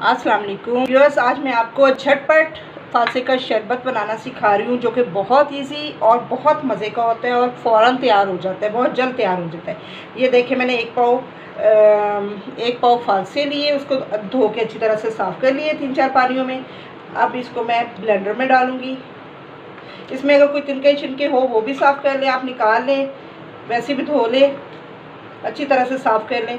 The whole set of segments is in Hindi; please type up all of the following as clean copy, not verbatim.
अस्सलाम वालेकुम व्यूअर्स, आज मैं आपको झटपट फालसे का शरबत बनाना सिखा रही हूँ, जो कि बहुत इजी और बहुत मज़े का होता है और फ़ौरन तैयार हो जाता है, बहुत जल्द तैयार हो जाता है। ये देखिए, मैंने एक पाव फालसे लिए, उसको धो के अच्छी तरह से साफ़ कर लिए 3-4 पानियों में। अब इसको मैं ब्लेंडर में डालूँगी। इसमें अगर कोई तिनके छिनके हो वो भी साफ़ कर लें, आप निकाल लें, वैसे भी धो लें, अच्छी तरह से साफ़ कर लें।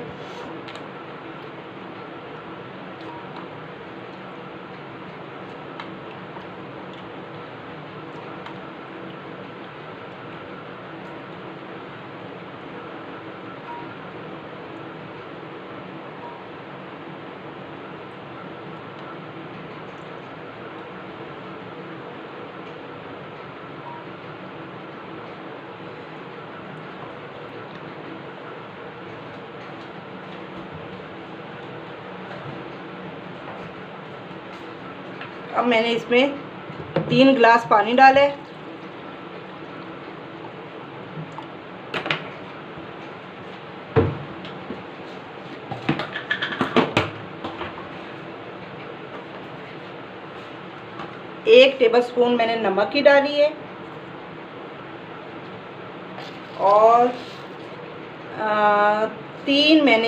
अब मैंने इसमें 3 गिलास पानी डाला है। एक टेबलस्पून मैंने नमक की डाली है और 3 मैंने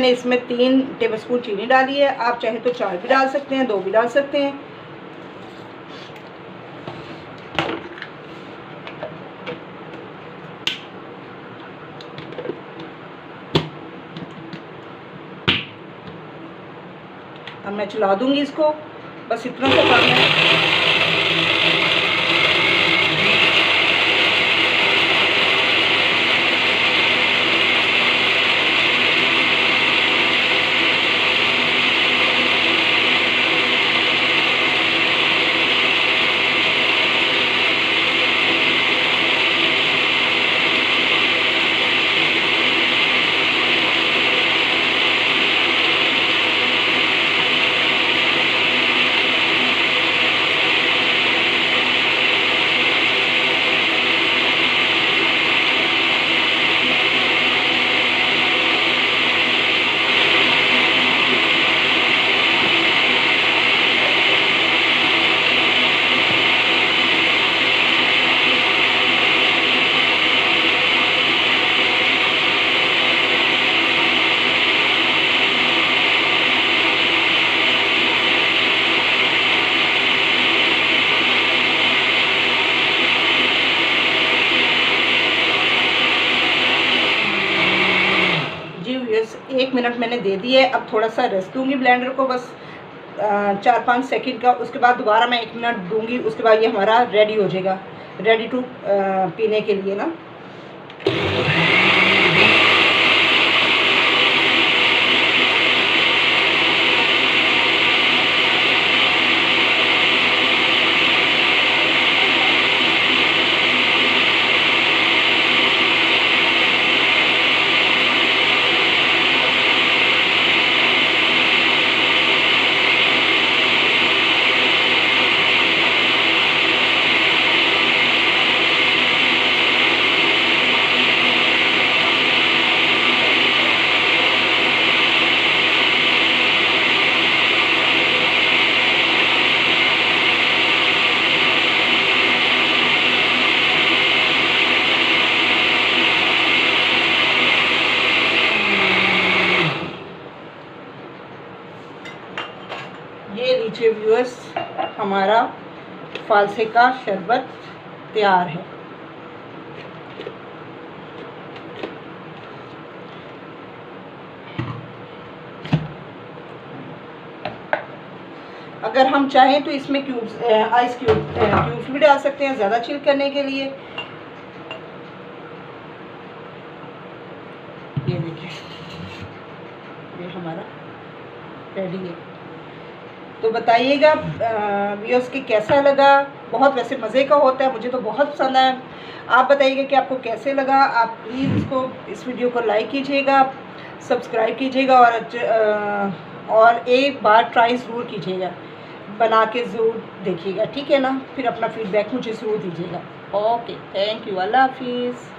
इसमें 3 टेबलस्पून चीनी डाली है। आप चाहे तो 4 भी डाल सकते हैं, 2 भी डाल सकते हैं। अब मैं चला दूंगी इसको, बस इतना सा काम है। जी व्यूअर्स, 1 मिनट मैंने दे दिया है। अब थोड़ा सा रेस्ट दूंगी ब्लेंडर को, बस 4-5 सेकंड का। उसके बाद दोबारा मैं 1 मिनट दूंगी। उसके बाद ये हमारा रेडी हो जाएगा, रेडी टू पीने के लिए ना। ये लीजिए व्यूअर्स, हमारा फालसे का शरबत तैयार है। अगर हम चाहें तो इसमें आइस क्यूब्स भी डाल सकते हैं, ज़्यादा चिल करने के लिए। ये देखिए, ये हमारा रेडी है। तो बताइएगा व्यूअर्स कि कैसा लगा। बहुत वैसे मज़े का होता है, मुझे तो बहुत पसंद आया। आप बताइएगा कि आपको कैसे लगा। आप प्लीज़ इस वीडियो को लाइक कीजिएगा, सब्सक्राइब कीजिएगा और एक बार ट्राई ज़रूर कीजिएगा, बना के ज़रूर देखिएगा, ठीक है ना। फिर अपना फीडबैक मुझे ज़रूर दीजिएगा। ओके, थैंक यू, अल्लाह हाफिज़।